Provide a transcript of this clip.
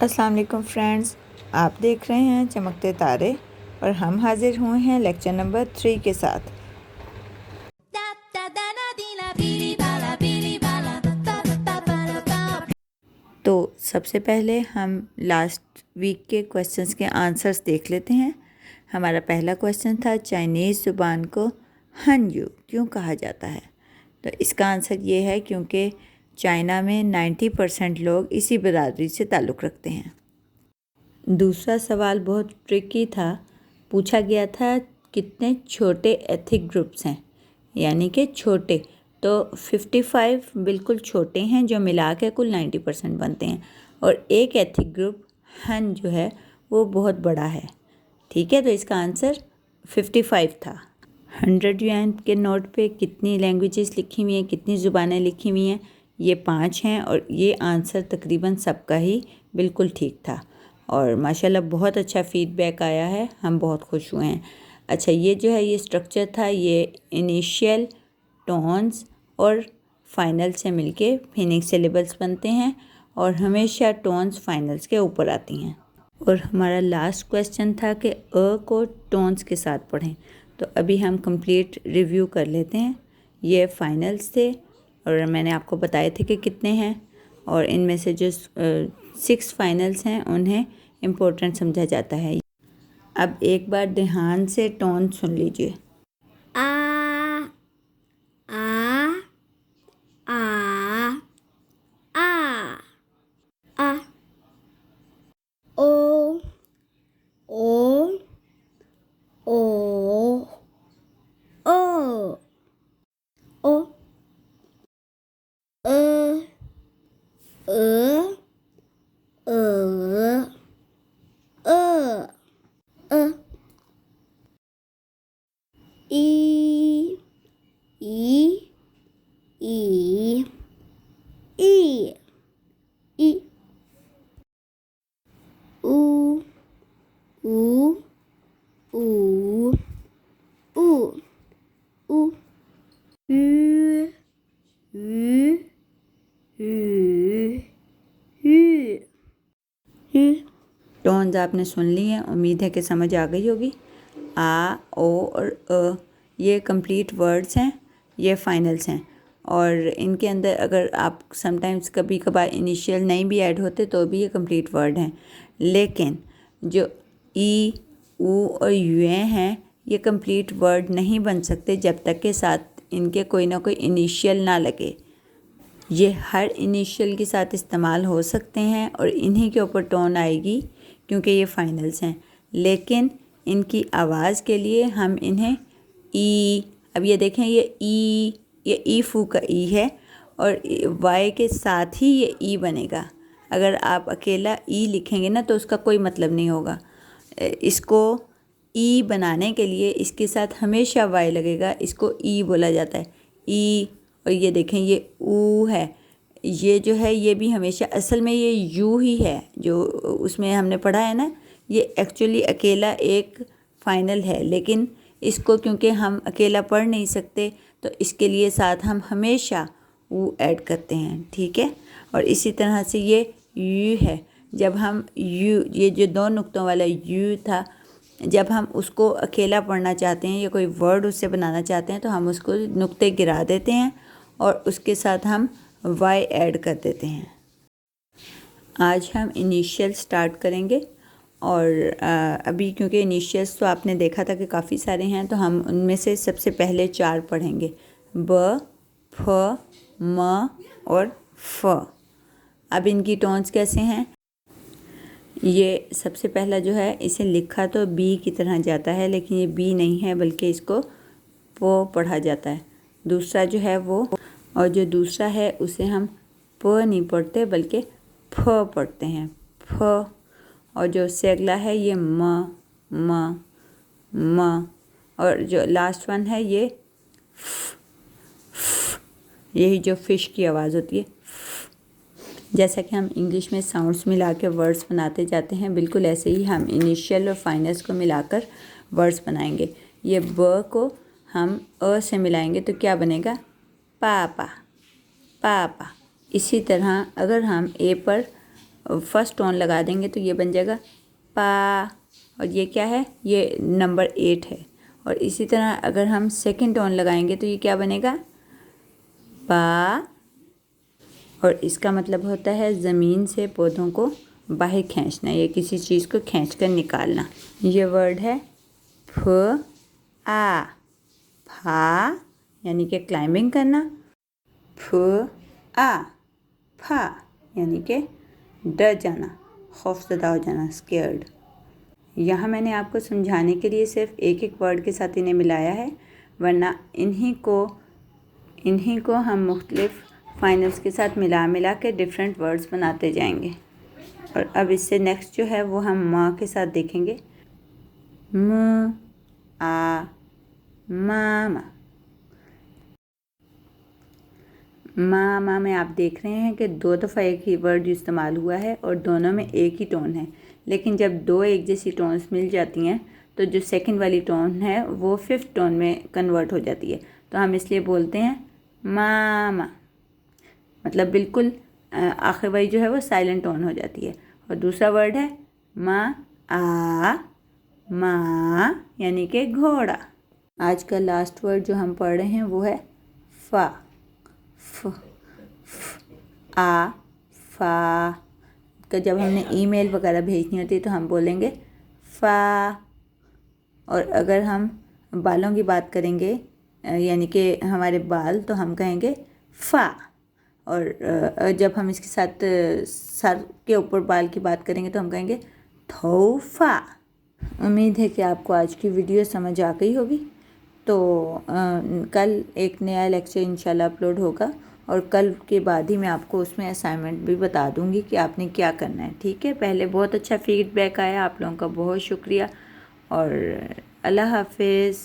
अस्सलाम वालेकुम फ्रेंड्स, आप देख रहे हैं चमकते तारे और हम हाजिर हुए हैं लेक्चर नंबर 3 के साथ। तो सबसे पहले हम लास्ट वीक के क्वेश्चंस के आंसर्स देख लेते हैं। हमारा पहला क्वेश्चन था, चाइनीज़ ज़ुबान को हनयू क्यों कहा जाता है? तो इसका आंसर ये है क्योंकि चाइना में 90% लोग इसी बिरादरी से ताल्लुक़ रखते हैं। दूसरा सवाल बहुत ट्रिकी था। पूछा गया था कितने छोटे एथिक ग्रुप्स हैं, यानी कि छोटे, तो 55 बिल्कुल छोटे हैं जो मिला के कुल 90% बनते हैं, और एक एथिक ग्रुप हन जो है वो बहुत बड़ा है। ठीक है, तो इसका आंसर 55 था। 100 yuan के नोट पे कितनी लैंग्वेजेस लिखी हुई हैं, कितनी ज़ुबानें लिखी हुई हैं? ये 5 हैं, और ये आंसर तकरीबन सबका ही बिल्कुल ठीक था और माशाल्लाह बहुत अच्छा फ़ीडबैक आया है, हम बहुत खुश हुए हैं। अच्छा, ये जो है ये स्ट्रक्चर था, ये इनिशियल, टोन्स और फाइनल से मिलके फिनिक्स सिलेबल्स बनते हैं और हमेशा टोन्स फाइनल्स के ऊपर आती हैं। और हमारा लास्ट क्वेश्चन था कि अ को टोन्स के साथ पढ़ें। तो अभी हम कंप्लीट रिव्यू कर लेते हैं। ये फाइनल्स थे और मैंने आपको बताए थे कि कितने हैं, और इनमें से जो 6 फाइनल्स हैं उन्हें इम्पोर्टेंट समझा जाता है। अब एक बार ध्यान से टोन सुन लीजिए। आ आ आ आ आ ओ ओ ओ ओ ओ अ अ अ अ अ ई ई ई ई ई ऊ ऊ ऊ ऊ ऊ ü ü ü ü। टोन्स आपने सुन ली हैं, उम्मीद है कि समझ आ गई होगी। आ, ओ और अ ये कंप्लीट वर्ड्स हैं, ये फाइनल्स हैं, और इनके अंदर अगर आप समटाइम्स कभी कभार इनिशियल नहीं भी ऐड होते तो भी ये कंप्लीट वर्ड हैं। लेकिन जो ई, ऊ और यू हैं ये कंप्लीट वर्ड नहीं बन सकते जब तक के साथ इनके कोई ना कोई इनिशियल ना लगे। ये हर इनिशियल के साथ इस्तेमाल हो सकते हैं और इन्हीं के ऊपर टोन आएगी क्योंकि ये फाइनल्स हैं, लेकिन इनकी आवाज़ के लिए हम इन्हें ई, अब ये देखें ये ई फू का ई है और वाई के साथ ही ये ई बनेगा। अगर आप अकेला ई लिखेंगे ना तो उसका कोई मतलब नहीं होगा। इसको ई बनाने के लिए इसके साथ हमेशा वाई लगेगा, इसको ई बोला जाता है, ई। और ये देखें ये ऊ है, ये जो है ये भी हमेशा, असल में ये यू ही है जो उसमें हमने पढ़ा है ना, ये एक्चुअली अकेला एक फाइनल है, लेकिन इसको क्योंकि हम अकेला पढ़ नहीं सकते तो इसके लिए साथ हम हमेशा ऊ ऐड करते हैं। ठीक है, और इसी तरह से ये यू है, जब हम यू, ये जो 2 नुक्तों वाला यू था, जब हम उसको अकेला पढ़ना चाहते हैं या कोई वर्ड उससे बनाना चाहते हैं तो हम उसको नुक्ते गिरा देते हैं और उसके साथ हम वाई ऐड कर देते हैं। आज हम इनिशियल स्टार्ट करेंगे और अभी क्योंकि इनिशियल्स तो आपने देखा था कि काफ़ी सारे हैं, तो हम उनमें से सबसे पहले 4 पढ़ेंगे, ब, फ, म और फ। अब इनकी टोन्स कैसे हैं? ये सबसे पहला जो है, इसे लिखा तो बी की तरह जाता है लेकिन ये बी नहीं है बल्कि इसको प पढ़ा जाता है। दूसरा जो है वो, और जो दूसरा है उसे हम प नहीं पढ़ते बल्कि फ पढ़ते हैं, फ। और जो उससे अगला है ये म, और जो लास्ट वन है ये फ, यही जो फिश की आवाज़ होती है। जैसा कि हम इंग्लिश में साउंड्स मिला के वर्ड्स बनाते जाते हैं, बिल्कुल ऐसे ही हम इनिशियल और फाइनल्स को मिलाकर वर्ड्स बनाएंगे। ये ब को हम अ से मिलाएंगे तो क्या बनेगा? पापा, पापा। इसी तरह अगर हम ए पर फर्स्ट टोन लगा देंगे तो ये बन जाएगा पा, और ये क्या है, ये नंबर 8 है। और इसी तरह अगर हम सेकंड टोन लगाएंगे तो ये क्या बनेगा, पा, और इसका मतलब होता है ज़मीन से पौधों को बाहर खींचना या किसी चीज़ को खींच कर निकालना। ये वर्ड है फ आ, फा यानी कि क्लाइंबिंग करना, फ आ, फा यानी कि डर जाना, खौफज़दा हो जाना, स्केयर्ड। यहाँ मैंने आपको समझाने के लिए सिर्फ एक एक वर्ड के साथ इन्हें मिलाया है, वरना इन्हीं को हम मुख्तलिफ फाइनल्स के साथ मिला के डिफरेंट वर्ड्स बनाते जाएंगे। और अब इससे नेक्स्ट जो है वो हम माँ के साथ देखेंगे। म, आ, मामा। मामा में आप देख रहे हैं कि 2 दफ़ा एक ही वर्ड इस्तेमाल हुआ है और दोनों में एक ही टोन है, लेकिन जब 2 एक जैसी टोन्स मिल जाती हैं तो जो सेकंड वाली टोन है वो 5th टोन में कन्वर्ट हो जाती है, तो हम इसलिए बोलते हैं मामा। मतलब बिल्कुल आखिर वाली जो है वो साइलेंट टोन हो जाती है। और दूसरा वर्ड है माँ यानी कि घोड़ा। आज का लास्ट वर्ड जो हम पढ़ रहे हैं वो है फा, आ, फा का जब हमने ईमेल वगैरह भेजनी होती है तो हम बोलेंगे फ़ा। और अगर हम बालों की बात करेंगे यानी कि हमारे बाल, तो हम कहेंगे फ़ा। और जब हम इसके साथ सर के ऊपर बाल की बात करेंगे तो हम कहेंगे थोफ़ा। उम्मीद है कि आपको आज की वीडियो समझ आ गई होगी। तो कल एक नया लेक्चर इंशाल्लाह अपलोड होगा और कल के बाद ही मैं आपको उसमें असाइनमेंट भी बता दूंगी कि आपने क्या करना है। ठीक है, पहले बहुत अच्छा फीडबैक आया, आप लोगों का बहुत शुक्रिया और अल्लाह हाफिज़।